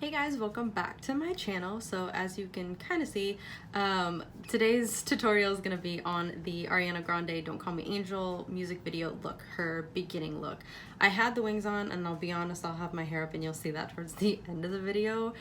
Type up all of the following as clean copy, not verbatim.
Hey guys, welcome back to my channel. So as you can kind of see, today's tutorial is going to be on the Ariana Grande Don't Call Me Angel music video look, her beginning look. I had the wings on, and I'll be honest, I'll have my hair up and you'll see that towards the end of the video.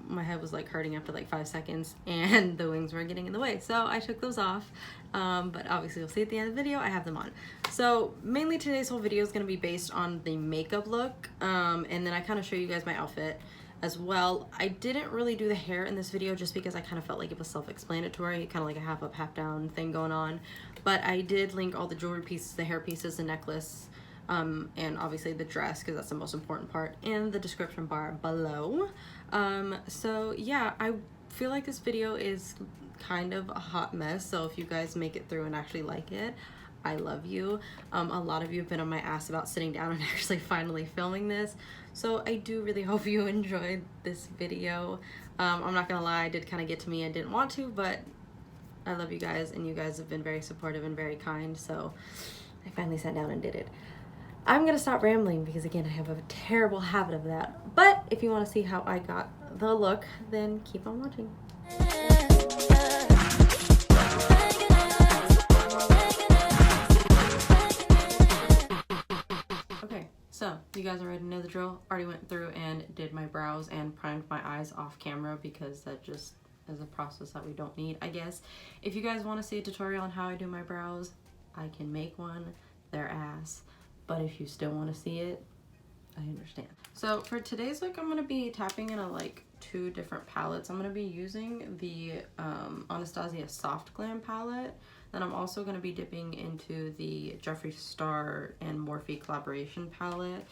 My head was like hurting after like 5 seconds and the wings were getting in the way, so I took those off. But obviously you'll see at the end of the video I have them on. So mainly today's whole video is going to be based on the makeup look, and then I kind of show you guys my outfit as well. I didn't really do the hair in this video just because I kind of felt like it was self-explanatory, kind of like a half up, half down thing going on. But I did link all the jewelry pieces, the hair pieces, the necklace, and obviously the dress, because that's the most important part, in the description bar below. So yeah, I feel like this video is kind of a hot mess, so if you guys make it through and actually like it, I love you. A lot of you have been on my ass about sitting down and actually finally filming this, so I do really hope you enjoyed this video. I'm not gonna lie, I did kind of get to me. I didn't want to, but I love you guys, and you guys have been very supportive and very kind, so I finally sat down and did it. I'm gonna stop rambling because again, I have a terrible habit of that. But if you want to see how I got the look, then keep on watching. Okay, so you guys already know the drill. Already went through and did my brows and primed my eyes off camera because that just is a process that we don't need, I guess. If you guys want to see a tutorial on how I do my brows, I can make one. They're ass. But if you still want to see it, I understand. So for today's look, I'm going to be tapping in like 2 different palettes. I'm going to be using the Anastasia Soft Glam palette. Then I'm also going to be dipping into the Jeffree Starr and Morphe collaboration palette.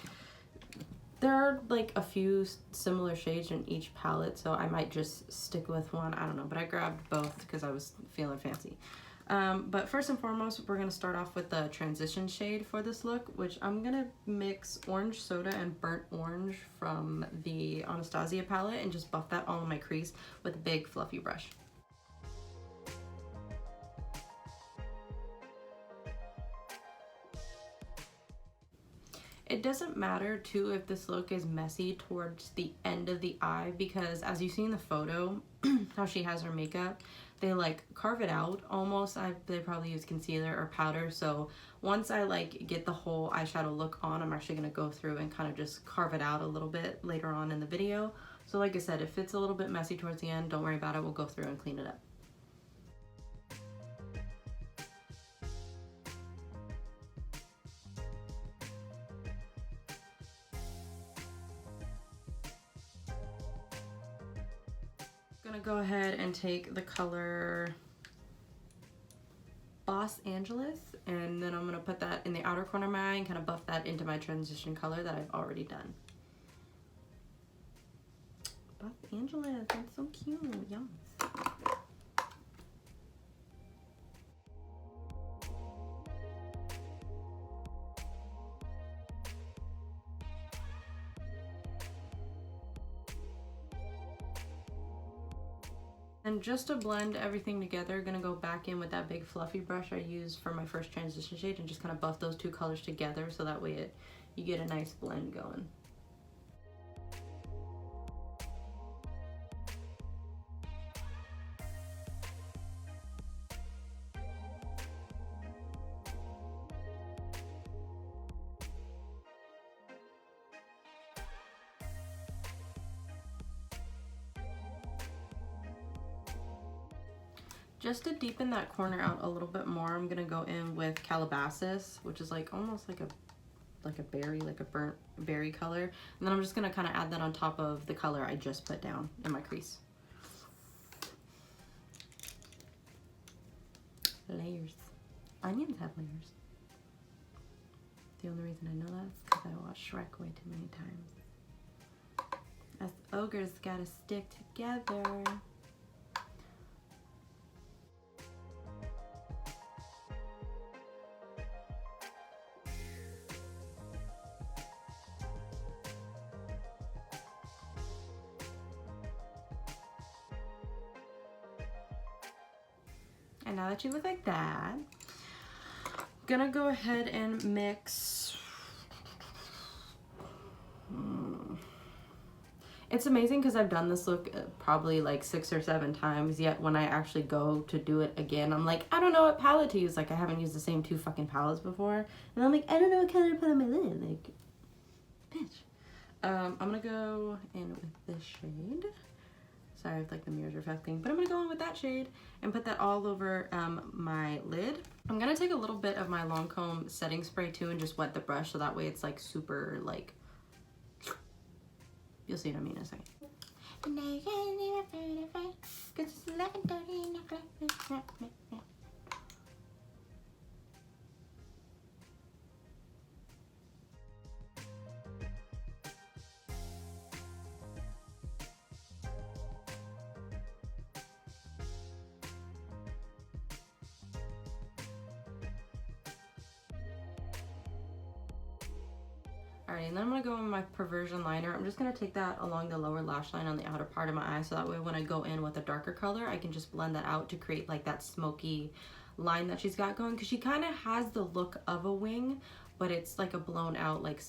There are like a few similar shades in each palette, so I might just stick with one. I don't know, but I grabbed both because I was feeling fancy. But first and foremost, we're going to start off with the transition shade for this look, which I'm going to mix Orange Soda and Burnt Orange from the Anastasia palette and just buff that all in my crease with a big fluffy brush. It doesn't matter too if this look is messy towards the end of the eye, because as you see in the photo, how she has her makeup, they like carve it out almost. They probably use concealer or powder, so once I like get the whole eyeshadow look on, I'm actually going to go through and kind of just carve it out a little bit later on in the video. So like I said, if it's a little bit messy towards the end, don't worry about it, we'll go through and clean it up. I'm gonna go ahead and take the color Los Angeles, and then I'm gonna put that in the outer corner of my eye and kind of buff that into my transition color that I've already done. Los Angeles, that's so cute, yum. And just to blend everything together, gonna go back in with that big fluffy brush I used for my first transition shade and just kind of buff those 2 colors together so that way you get a nice blend going. Just to deepen that corner out a little bit more, I'm gonna go in with Calabasas, which is like almost like a berry, like a burnt berry color. And then I'm just gonna kind of add that on top of the color I just put down in my crease. Layers. Onions have layers. The only reason I know that is because I watched Shrek way too many times. Us ogres gotta stick together. And now that you look like that, I'm gonna go ahead and mix It's amazing because I've done this look probably like 6 or 7 times, yet when I actually go to do it again, I'm like, I don't know what palette to use. Like, I haven't used the same 2 fucking palettes before. And I'm like, I don't know what color to put on my lid. Like, bitch. I'm gonna go in with this shade. Sorry if like the mirror's reflecting, but I'm gonna go in with that shade and put that all over my lid. I'm gonna take a little bit of my Lancôme setting spray too and just wet the brush so that way it's like super like, you'll see what I mean in a second. Alright, and then I'm going to go in with my Perversion liner. I'm just going to take that along the lower lash line on the outer part of my eye so that way when I go in with a darker color, I can just blend that out to create like that smoky line that she's got going. Because she kind of has the look of a wing, but it's like a blown out like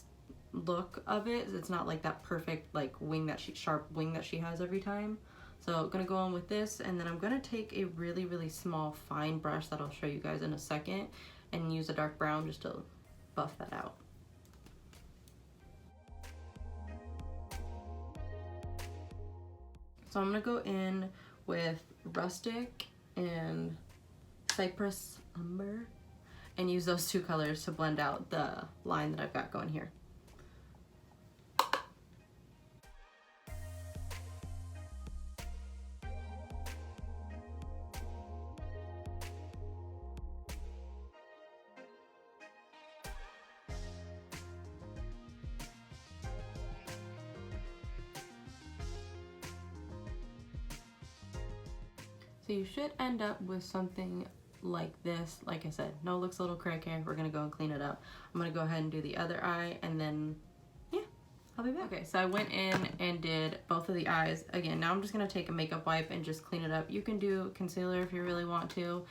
look of it. It's not like that perfect like wing that sharp wing that she has every time. So I'm going to go in with this, and then I'm going to take a really, really small fine brush that I'll show you guys in a second and use a dark brown just to buff that out. So I'm gonna go in with Rustic and Cypress Umber and use those 2 colors to blend out the line that I've got going here. So you should end up with something like this. Like I said, no, looks a little cracky. We're gonna go and clean it up. I'm gonna go ahead and do the other eye, and then yeah, I'll be back. Okay, so I went in and did both of the eyes. Again, now I'm just gonna take a makeup wipe and just clean it up. You can do concealer if you really want to.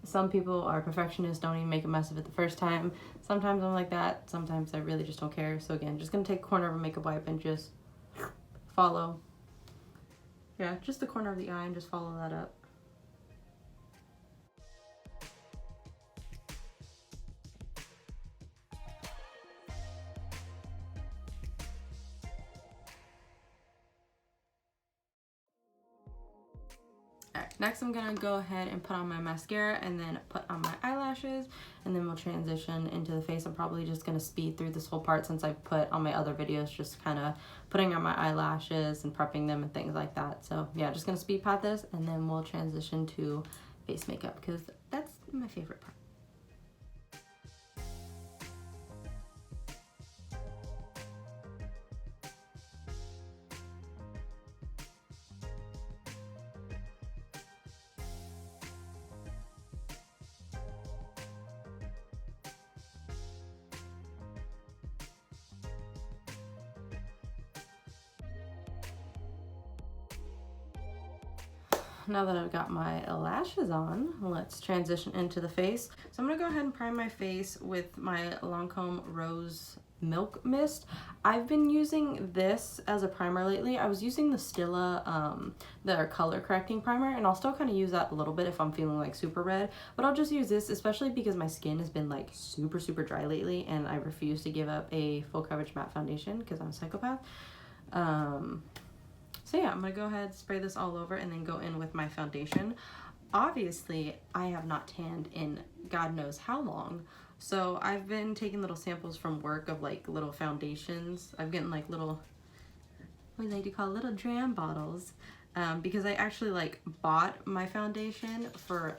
Some people are perfectionists, don't even make a mess of it the first time. Sometimes I'm like that. Sometimes I really just don't care. So again, just gonna take a corner of a makeup wipe and just follow. Yeah, just the corner of the eye and just follow that up. Alright, next I'm gonna go ahead and put on my mascara and then put on my eyelashes, and then we'll transition into the face. I'm probably just gonna speed through this whole part since I've put on my other videos just kind of putting on my eyelashes and prepping them and things like that. So yeah, just gonna speed past this and then we'll transition to face makeup because that's my favorite part. Now that I've got my lashes on, let's transition into the face. So I'm gonna go ahead and prime my face with my Lancôme Rose Milk Mist. I've been using this as a primer lately. I was using the Stila, their color correcting primer, and I'll still kind of use that a little bit if I'm feeling like super red, but I'll just use this, especially because my skin has been like super dry lately and I refuse to give up a full coverage matte foundation because I'm a psychopath. So yeah, I'm gonna go ahead, spray this all over, and then go in with my foundation. Obviously, I have not tanned in God knows how long, so I've been taking little samples from work of like little foundations. I'm getting like little, what we like to call little dram bottles, because I actually like bought my foundation for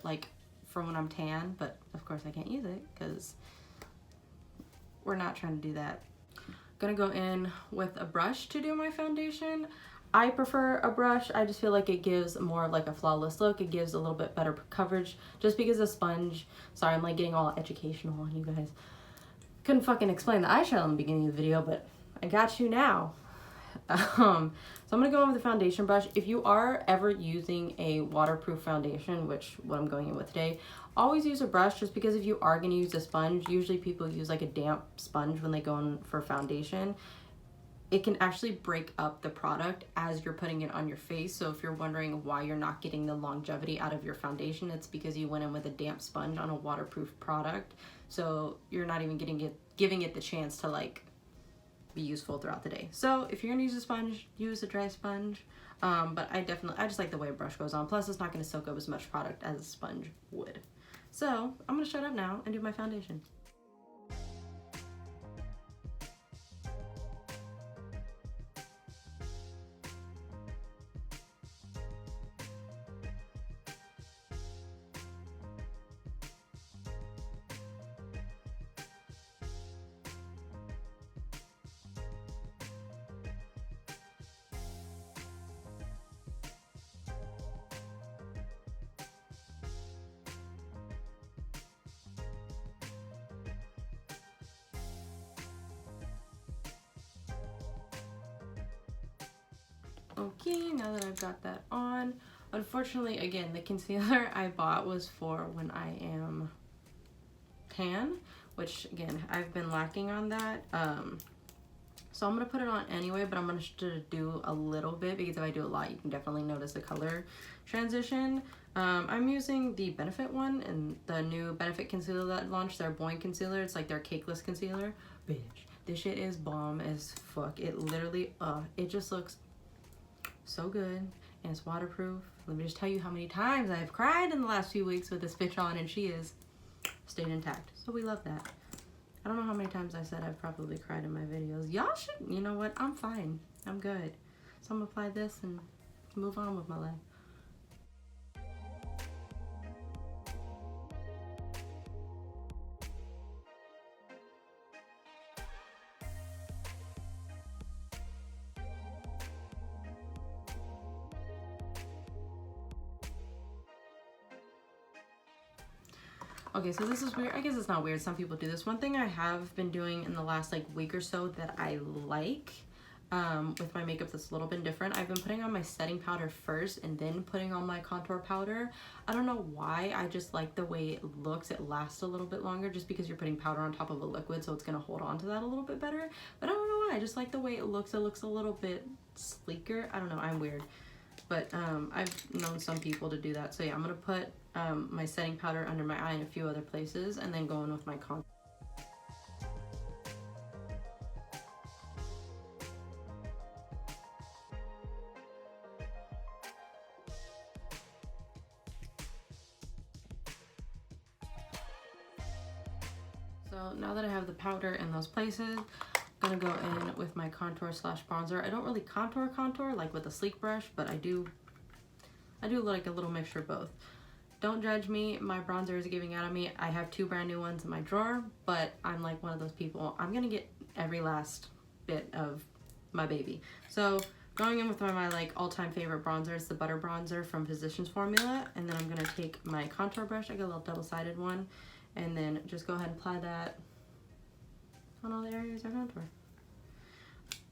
when I'm tan, but of course I can't use it because we're not trying to do that. Gonna go in with a brush to do my foundation. I prefer a brush. I just feel like it gives more of like a flawless look. It gives a little bit better coverage just because a sponge, sorry, I'm like getting all educational on you guys. Couldn't fucking explain the eyeshadow in the beginning of the video, but I got you now. So I'm gonna go in with the foundation brush. If you are ever using a waterproof foundation, which what I'm going in with today, always use a brush, just because if you are gonna use a sponge, usually people use like a damp sponge when they go in for foundation. it can actually break up the product as you're putting it on your face. So if you're wondering why you're not getting the longevity out of your foundation, it's because you went in with a damp sponge on a waterproof product. So you're not even giving it the chance to like be useful throughout the day. So if you're gonna use a sponge, use a dry sponge. But I just like the way a brush goes on. Plus it's not gonna soak up as much product as a sponge would. So I'm gonna shut up now and do my foundation. Okay, now that I've got that on, unfortunately, again, the concealer I bought was for when I am tan, which again, I've been lacking on that. So I'm gonna put it on anyway, but I'm gonna do a little bit because if I do a lot, you can definitely notice the color transition. I'm using the Benefit one and the new Benefit concealer that launched, their Boing concealer. It's like their Cakeless concealer. Bitch, this shit is bomb as fuck. It literally, it just looks so good, and it's waterproof. Let me just tell you how many times I've cried in the last few weeks with this bitch on, and she is stayed intact. So we love that. I don't know how many times I said I've probably cried in my videos. Y'all should, you know what? I'm fine. I'm good. So I'm gonna apply this and move on with my life. Okay, so this is weird. I guess it's not weird. Some people do this. One thing I have been doing in the last like week or so that I like with my makeup that's a little bit different. I've been putting on my setting powder first and then putting on my contour powder. I don't know why. I just like the way it looks. It lasts a little bit longer just because you're putting powder on top of a liquid, so it's going to hold on to that a little bit better. But I don't know why. I just like the way it looks. It looks a little bit sleeker. I don't know. I'm weird. But I've known some people to do that. So yeah, I'm going to put my setting powder under my eye and a few other places and then go in with my contour. So now that I have the powder in those places, I'm gonna go in with my contour slash bronzer. I don't really contour like with a sleek brush, but I do like a little mixture of both. Don't judge me, my bronzer is giving out on me. I have 2 brand new ones in my drawer, but I'm like one of those people, I'm gonna get every last bit of my baby. So going in with my like all-time favorite bronzer is the Butter Bronzer from Physicians Formula, and then I'm gonna take my contour brush, I got a little double-sided one, and then just go ahead and apply that on all the areas I contour.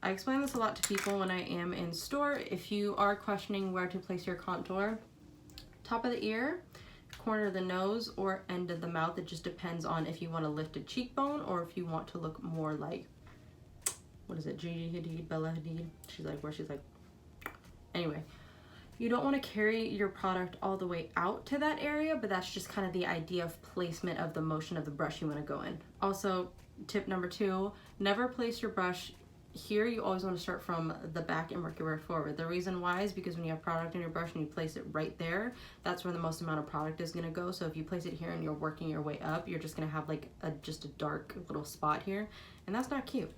I explain this a lot to people when I am in store. If you are questioning where to place your contour, top of the ear, corner of the nose, or end of the mouth. It just depends on if you want a lifted cheekbone or if you want to look more like, what is it, Gigi Hadid, Bella Hadid? She's like, anyway. You don't want to carry your product all the way out to that area, but that's just kind of the idea of placement of the motion of the brush you want to go in. Also, tip number 2, never place your brush here. You always want to start from the back and work your way forward. The reason why is because when you have product in your brush and you place it right there, that's where the most amount of product is going to go. So if you place it here and you're working your way up, you're just going to have like just a dark little spot here, and that's not cute.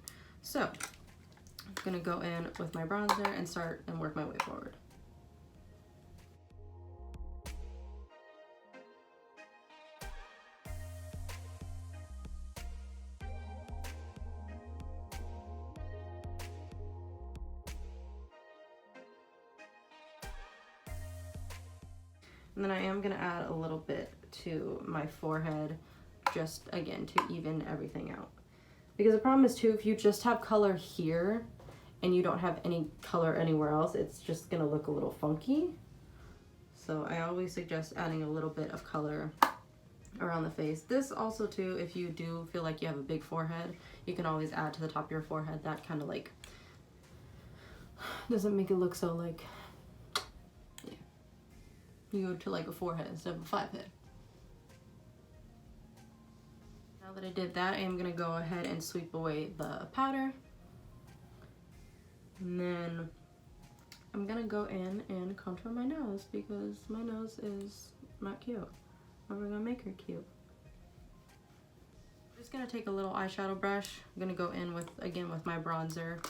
So I'm going to go in with my bronzer and start and work my way forward. And then I am going to add a little bit to my forehead, just again to even everything out. Because the problem is too, if you just have color here and you don't have any color anywhere else, it's just going to look a little funky. So I always suggest adding a little bit of color around the face. This also too, if you do feel like you have a big forehead, you can always add to the top of your forehead. That kind of like doesn't make it look so like, yeah. You go to like a 4-head instead of a 5-head. Now that I did that, I am gonna go ahead and sweep away the powder. And then I'm gonna go in and contour my nose because my nose is not cute. And we're gonna make her cute. I'm just gonna take a little eyeshadow brush. I'm gonna go in with, again, with my bronzer.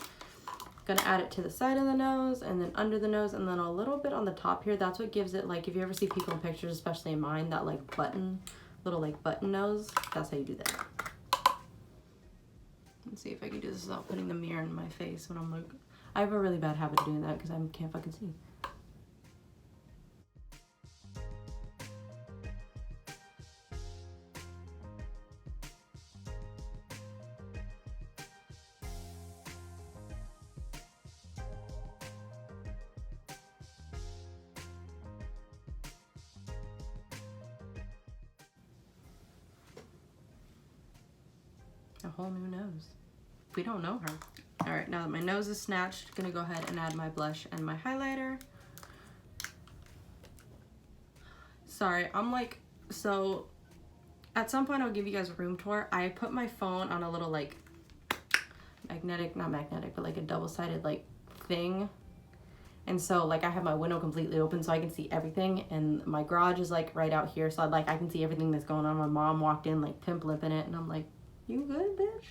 Gonna add it to the side of the nose and then under the nose and then a little bit on the top here. That's what gives it, like, if you ever see people in pictures, especially in mine, that like button, little like button nose, that's how you do that. Let's see if I can do this without putting the mirror in my face when I'm like, I have a really bad habit of doing that because I can't fucking see. A whole new nose. We don't know her. All right, now that my nose is snatched, I'm gonna go ahead and add my blush and my highlighter. Sorry, I'm like, so at some point I'll give you guys a room tour. I put my phone on a little like magnetic, not magnetic, but like a double-sided like thing. And so like I have my window completely open so I can see everything, and my garage is like right out here, so I can see everything that's going on. My mom walked in like pimp lipping it and I'm like, you good, bitch?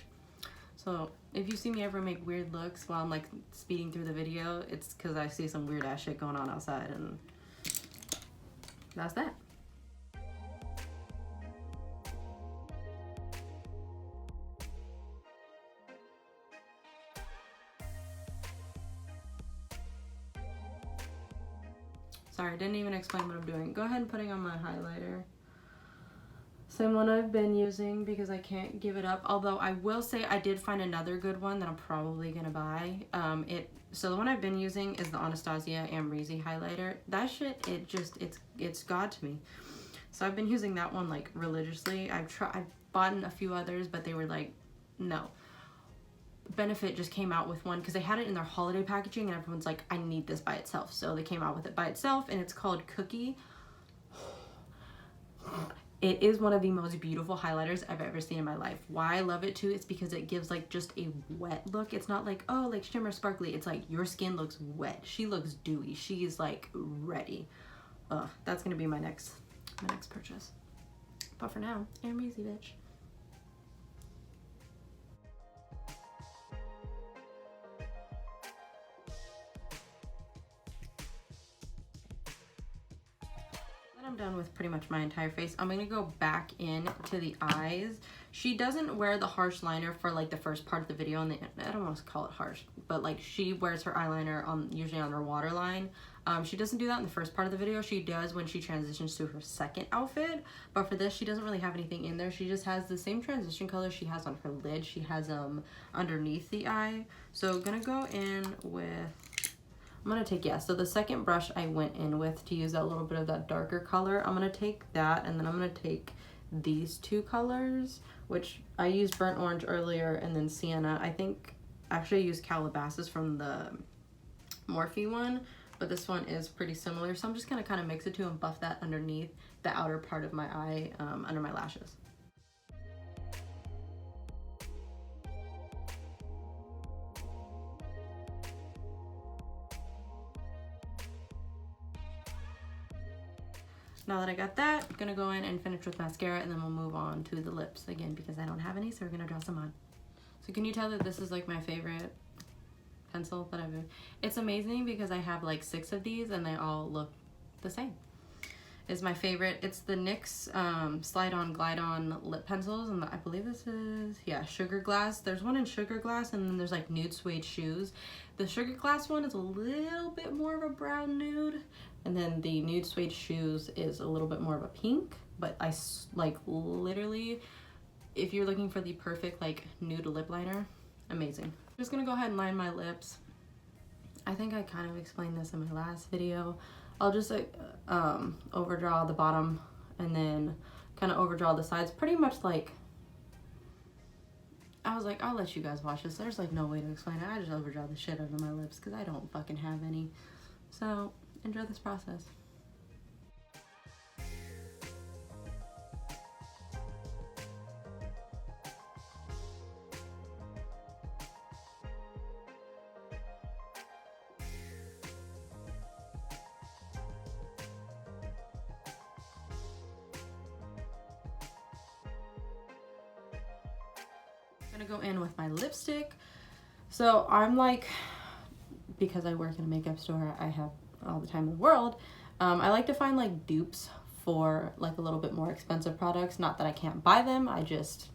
So if you see me ever make weird looks while I'm like speeding through the video, it's because I see some weird ass shit going on outside, and that's that. Sorry, I didn't even explain what I'm doing. Go ahead and putting on my highlighter. Same one I've been using because I can't give it up. Although I will say I did find another good one that I'm probably gonna buy. So the one I've been using is the Anastasia Amrezy highlighter. That shit, it's God to me. So I've been using that one like religiously. I've bought a few others, but they were like, no. Benefit just came out with one because they had it in their holiday packaging and everyone's like, I need this by itself. So they came out with it by itself and it's called Cookie. It is one of the most beautiful highlighters I've ever seen in my life. Why I love it too is because it gives like just a wet look. It's not like, oh, like shimmer sparkly. It's like your skin looks wet. She looks dewy. She's like ready. That's gonna be my next purchase. But for now, Amrezy, bitch. I'm done with pretty much my entire face. I'm gonna go back in to the eyes. She doesn't wear the harsh liner for like the first part of the video, and I don't want to call it harsh, but like she wears her eyeliner on usually on her waterline. She doesn't do that in the first part of the video. She does when she transitions to her second outfit, but for this she doesn't really have anything in there. She just has the same transition color she has on her lid. She has underneath the eye. So gonna go in with, I'm gonna take, so the second brush I went in with to use that little bit of that darker color, I'm gonna take that, and then I'm gonna take these two colors, which I used burnt orange earlier, and then sienna. I think actually I used Calabasas from the Morphe one, but this one is pretty similar. So I'm just gonna kind of mix it too and buff that underneath the outer part of my eye, under my lashes. Now that I got that, I'm gonna go in and finish with mascara, and then we'll move on to the lips again because I don't have any, so we're gonna draw some on. So can you tell that this is like my favorite pencil that I've been? It's amazing because I have like 6 of these and they all look the same. Is my favorite. It's the NYX Slide On Glide On lip pencils, and I believe this is, yeah, Sugar Glass. There's one in Sugar Glass, and then there's like Nude Suede Shoes. The Sugar Glass one is a little bit more of a brown nude, and then the Nude Suede Shoes is a little bit more of a pink. But I like literally, if you're looking for the perfect like nude lip liner, amazing. I'm just gonna go ahead and line my lips. I think I kind of explained this in my last video. I'll just overdraw the bottom and then kind of overdraw the sides, pretty much like, I was like, I'll let you guys watch this. There's like no way to explain it. I just overdraw the shit out of my lips because I don't fucking have any. So enjoy this process. I'm gonna go in with my lipstick. So I'm like, because I work in a makeup store, I have all the time in the world. I like to find like dupes for like a little bit more expensive products. Not that I can't buy them, I just,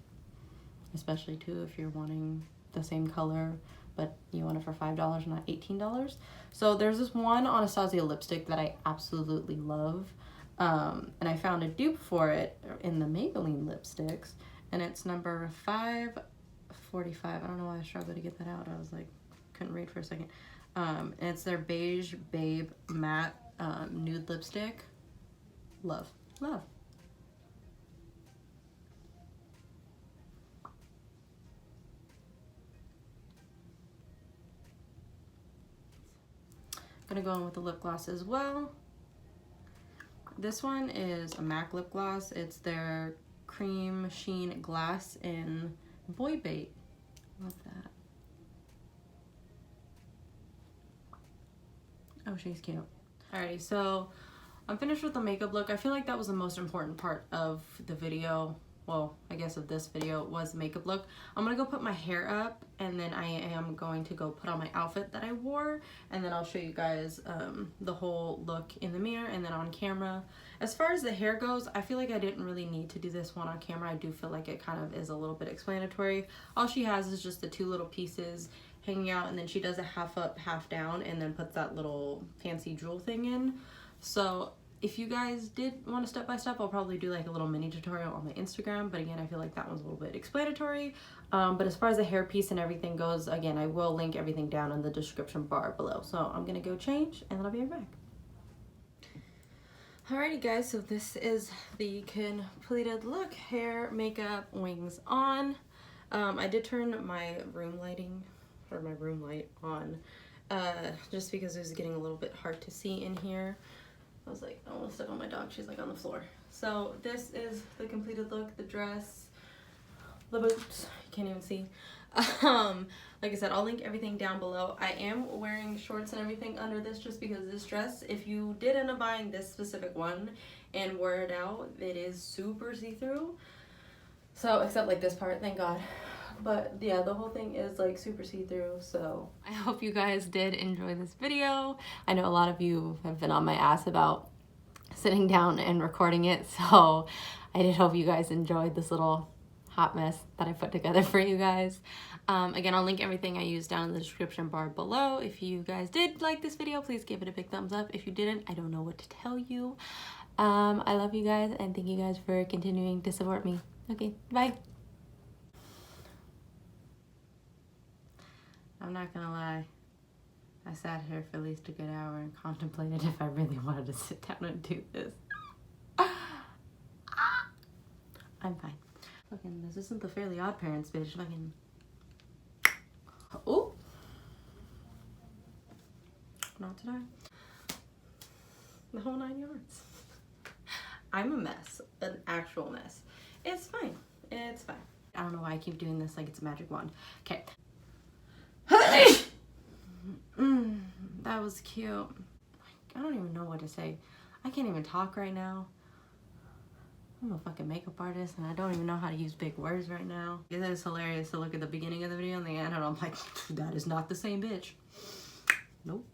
especially too if you're wanting the same color but you want it for $5 not $18. So there's this one Anastasia lipstick that I absolutely love, and I found a dupe for it in the Maybelline lipsticks, and it's number 545. I don't know why I struggled to get that out. I was like, couldn't read for a second. And it's their Beige Babe Matte Nude Lipstick. Love. Love. Gonna go in with the lip gloss as well. This one is a MAC lip gloss. It's their Cream Sheen Glass in Boy Bait. Love that. Oh, she's cute. Alrighty, so I'm finished with the makeup look. I feel like that was the most important part of the video. Well, I guess of this video was the makeup look. I'm gonna go put my hair up, and then I am going to go put on my outfit that I wore, and then I'll show you guys the whole look in the mirror and then on camera. As far as the hair goes, I feel like I didn't really need to do this one on camera. I do feel like it kind of is a little bit explanatory. All she has is just the two little pieces hanging out, and then she does a half up, half down, and then puts that little fancy jewel thing in. So if you guys did want a step-by-step, I'll probably do like a little mini tutorial on my Instagram, but again, I feel like that one's a little bit explanatory. But as far as the hair piece and everything goes, again, I will link everything down in the description bar below. So I'm gonna go change, and then I'll be right back. Alrighty guys, so this is the completed look. Hair, makeup, wings on. I did turn my room lighting, or my room light on, just because it was getting a little bit hard to see in here. I was like, I don't want to step on my dog, she's like on the floor. So this is the completed look, the dress, the boots, you can't even see. Like I said, I'll link everything down below. I am wearing shorts and everything under this just because this dress, if you did end up buying this specific one and wore it out, it is super see-through. So, except like this part, thank God. But yeah, the whole thing is like super see-through. So I hope you guys did enjoy this video. I know a lot of you have been on my ass about sitting down and recording it, so I did hope you guys enjoyed this little hot mess that I put together for you guys. Again, I'll link everything I used down in the description bar below. If you guys did like this video, please give it a big thumbs up. If you didn't, I don't know what to tell you. I love you guys, and thank you guys for continuing to support me. Okay, bye. I'm not gonna lie, I sat here for at least a good hour and contemplated if I really wanted to sit down and do this. I'm fine. Fucking, this isn't the Fairly Odd Parents, bitch. Fucking. Oh! Not today. The whole 9 yards. I'm a mess. An actual mess. It's fine. It's fine. I don't know why I keep doing this like it's a magic wand. Okay. That was cute. I don't even know what to say. I can't even talk right now. I'm a fucking makeup artist and I don't even know how to use big words right now. It is hilarious to look at the beginning of the video and the end and I'm like, that is not the same bitch. Nope.